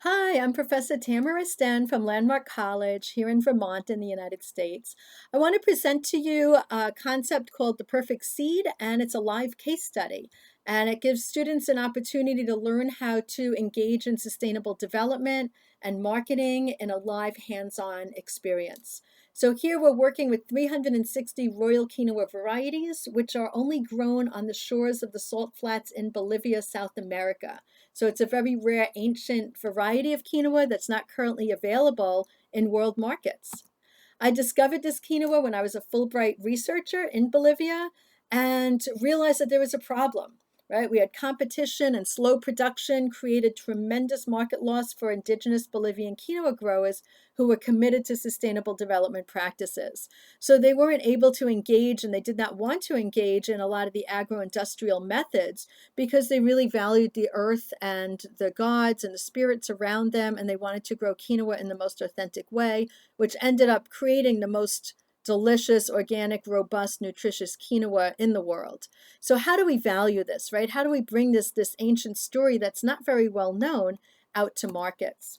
Hi, I'm Professor Tamara Stenn from Landmark College here in Vermont in the United States. I want to present to you a concept called the perfect seed, and it's a live case study. And it gives students an opportunity to learn how to engage in sustainable development and marketing in a live hands-on experience. So here we're working with 360 royal quinoa varieties, which are only grown on the shores of the salt flats in Bolivia, South America. So it's a very rare ancient variety of quinoa that's not currently available in world markets. I discovered this quinoa when I was a Fulbright researcher in Bolivia and realized that there was a problem, right? We had competition and slow production created tremendous market loss for indigenous Bolivian quinoa growers who were committed to sustainable development practices. So they weren't able to engage and they did not want to engage in a lot of the agro-industrial methods because they really valued the earth and the gods and the spirits around them, and they wanted to grow quinoa in the most authentic way, which ended up creating the most delicious, organic, robust, nutritious quinoa in the world. So how do we value this, right? How do we bring this ancient story that's not very well known out to markets?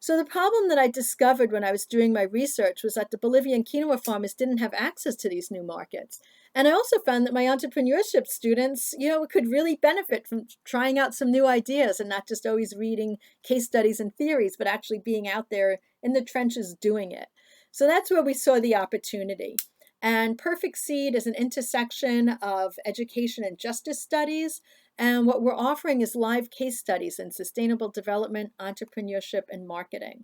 So the problem that I discovered when I was doing my research was that the Bolivian quinoa farmers didn't have access to these new markets. And I also found that my entrepreneurship students, could really benefit from trying out some new ideas and not just always reading case studies and theories, but actually being out there in the trenches doing it. So that's where we saw the opportunity. And Perfect Seed is an intersection of education and justice studies. And what we're offering is live case studies in sustainable development, entrepreneurship, and marketing.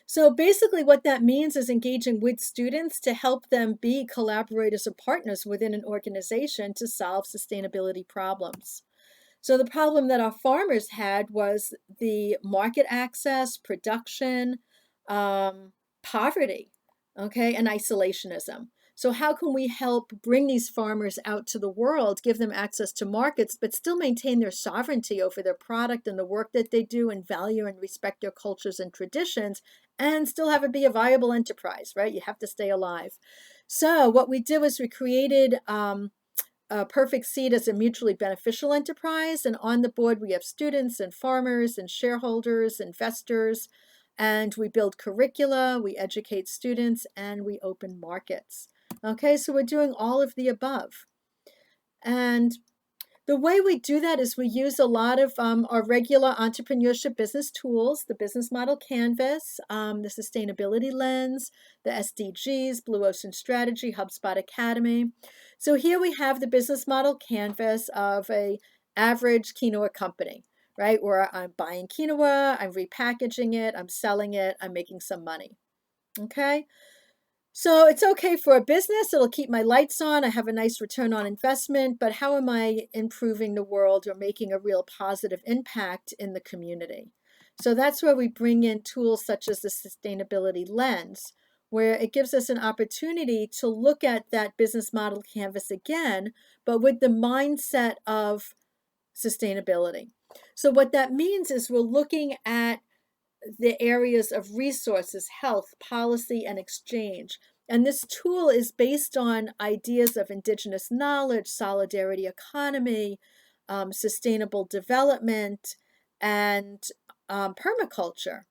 So basically what that means is engaging with students to help them be collaborators or partners within an organization to solve sustainability problems. So the problem that our farmers had was the market access, production, poverty, okay, and isolationism. So how can we help bring these farmers out to the world, give them access to markets, but still maintain their sovereignty over their product and the work that they do and value and respect their cultures and traditions and still have it be a viable enterprise, right? You have to stay alive. So what we did was we created Perfect Seed as a mutually beneficial enterprise. And on the board, we have students and farmers and shareholders, investors, and we build curricula, we educate students, and we open markets. Okay, so we're doing all of the above. And the way we do that is we use a lot of our regular entrepreneurship business tools, the business model canvas, the sustainability lens, the SDGs, Blue Ocean Strategy, HubSpot Academy. So here we have the business model canvas of a average quinoa company, right? Where I'm buying quinoa, I'm repackaging it, I'm selling it, I'm making some money. Okay. So it's okay for a business. It'll keep my lights on. I have a nice return on investment, but how am I improving the world or making a real positive impact in the community? So that's where we bring in tools such as the sustainability lens, where it gives us an opportunity to look at that business model canvas again, but with the mindset of sustainability. So what that means is we're looking at the areas of resources, health, policy, and exchange. And this tool is based on ideas of indigenous knowledge, solidarity economy, sustainable development, and permaculture.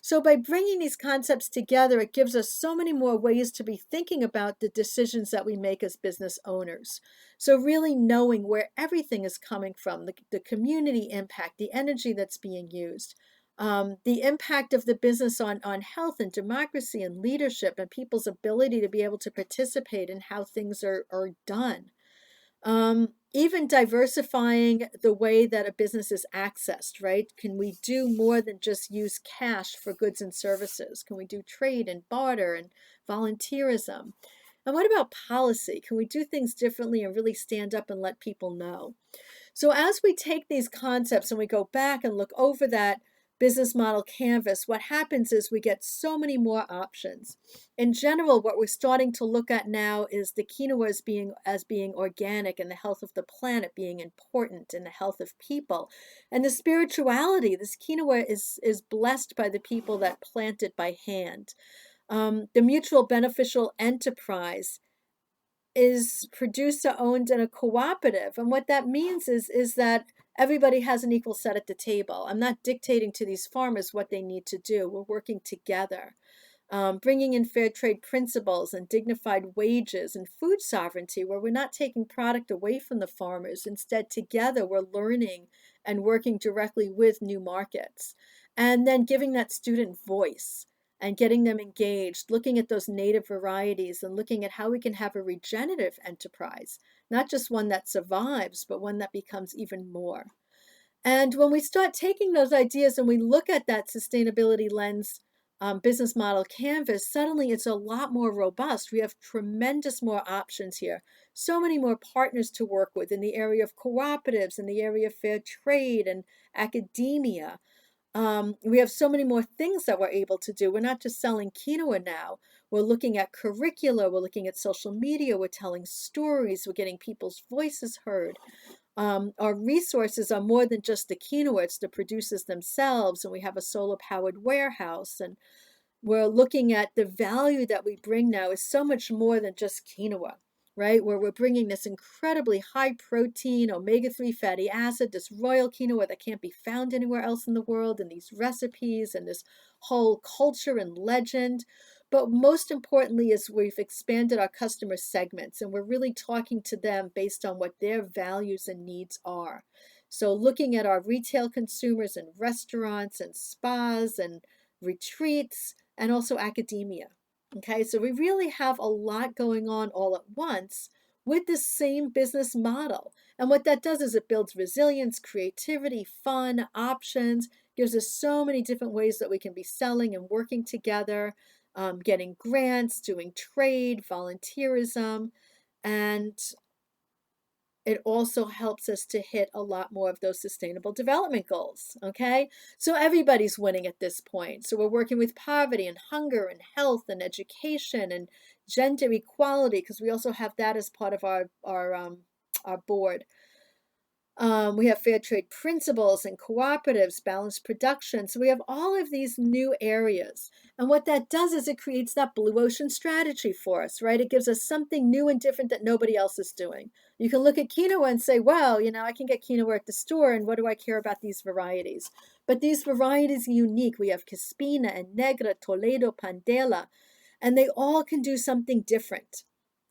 So by bringing these concepts together, it gives us so many more ways to be thinking about the decisions that we make as business owners. So really knowing where everything is coming from, the community impact, the energy that's being used, the impact of the business on health and democracy and leadership and people's ability to be able to participate in how things are done. Even diversifying the way that a business is accessed, right? Can we do more than just use cash for goods and services? Can we do trade and barter and volunteerism? And what about policy? Can we do things differently and really stand up and let people know? So as we take these concepts and we go back and look over that business model canvas, what happens is we get so many more options. In general, what we're starting to look at now is the quinoa as being organic and the health of the planet being important and the health of people. And the spirituality, this quinoa is blessed by the people that plant it by hand. The mutual beneficial enterprise is producer owned in a cooperative. And what that means is that everybody has an equal set at the table. I'm not dictating to these farmers what they need to do. We're working together. Bringing in fair trade principles and dignified wages and food sovereignty, where we're not taking product away from the farmers. Instead, together, we're learning and working directly with new markets. And then giving that student voice and getting them engaged, looking at those native varieties and looking at how we can have a regenerative enterprise, not just one that survives, but one that becomes even more. And when we start taking those ideas and we look at that sustainability lens business model canvas, suddenly it's a lot more robust. We have tremendous more options here. So many more partners to work with in the area of cooperatives, in the area of fair trade and academia. We have so many more things that we're able to do. We're not just selling quinoa now. We're looking at curricula. We're looking at social media. We're telling stories. We're getting people's voices heard. Our resources are more than just the quinoa, it's the producers themselves, and we have a solar powered warehouse, and we're looking at the value that we bring now is so much more than just quinoa, right? Where we're bringing this incredibly high protein, omega-3 fatty acid, this royal quinoa that can't be found anywhere else in the world, and these recipes and this whole culture and legend. But most importantly is we've expanded our customer segments and we're really talking to them based on what their values and needs are. So looking at our retail consumers and restaurants and spas and retreats and also academia. Okay, so we really have a lot going on all at once with the same business model. And what that does is it builds resilience, creativity, fun, options, gives us so many different ways that we can be selling and working together, getting grants, doing trade, volunteerism, and it also helps us to hit a lot more of those sustainable development goals, okay? So everybody's winning at this point. So we're working with poverty and hunger and health and education and gender equality, because we also have that as part of our board. We have fair trade principles and cooperatives, balanced production. So we have all of these new areas. And what that does is it creates that blue ocean strategy for us, right? It gives us something new and different that nobody else is doing. You can look at quinoa and say, well, I can get quinoa at the store, and what do I care about these varieties? But these varieties are unique. We have Caspina and Negra, Toledo, Pandela, and they all can do something different.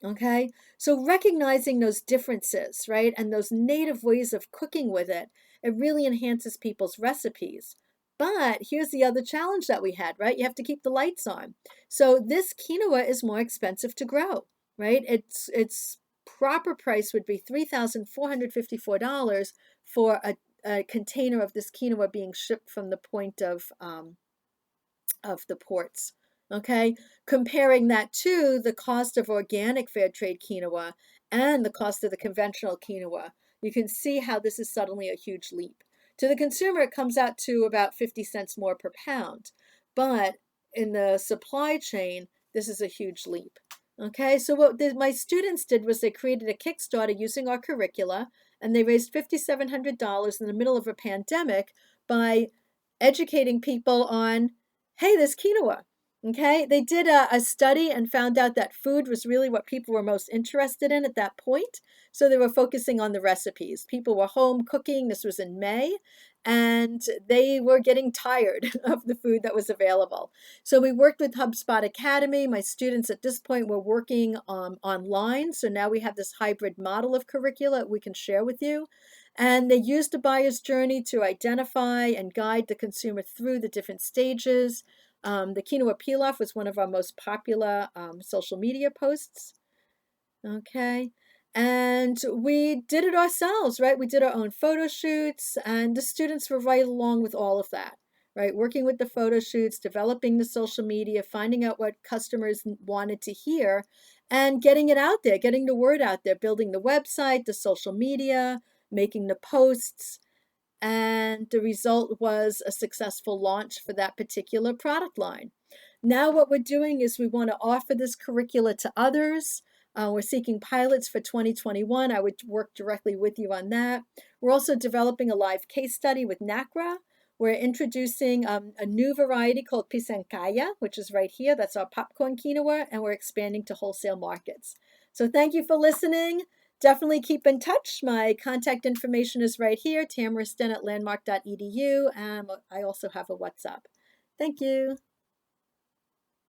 Okay, so recognizing those differences, right, and those native ways of cooking with it, it really enhances people's recipes. But here's the other challenge that we had, right? You have to keep the lights on. So this quinoa is more expensive to grow, right? Its proper price would be $3,454 for a container of this quinoa being shipped from the point of the ports. Okay, comparing that to the cost of organic fair trade quinoa and the cost of the conventional quinoa, you can see how this is suddenly a huge leap. To the consumer, it comes out to about 50 cents more per pound, but in the supply chain, this is a huge leap. Okay, so what my students did was they created a Kickstarter using our curricula, and they raised $5,700 in the middle of a pandemic by educating people on, hey, there's quinoa. Okay, they did a study and found out that food was really what people were most interested in at that point. So they were focusing on the recipes. People were home cooking. This was in May, and they were getting tired of the food that was available. So we worked with HubSpot Academy. My students at this point were working online. So now we have this hybrid model of curricula we can share with you. And they used the buyer's journey to identify and guide the consumer through the different stages. The quinoa pilaf was one of our most popular social media posts. Okay. And we did it ourselves, right? We did our own photo shoots, and the students were right along with all of that, right? Working with the photo shoots, developing the social media, finding out what customers wanted to hear, and getting it out there, getting the word out there, building the website, the social media, making the posts. And the result was a successful launch for that particular product line. Now what we're doing is we want to offer this curricula to others. We're seeking pilots for 2021. I would work directly with you on that. We're also developing a live case study with NACRA. We're introducing a new variety called Pisankaya, which is right here. That's our popcorn quinoa, and we're expanding to wholesale markets. So thank you for listening. Definitely keep in touch. My contact information is right here, tamarasten@landmark.edu, and I also have a WhatsApp. Thank you.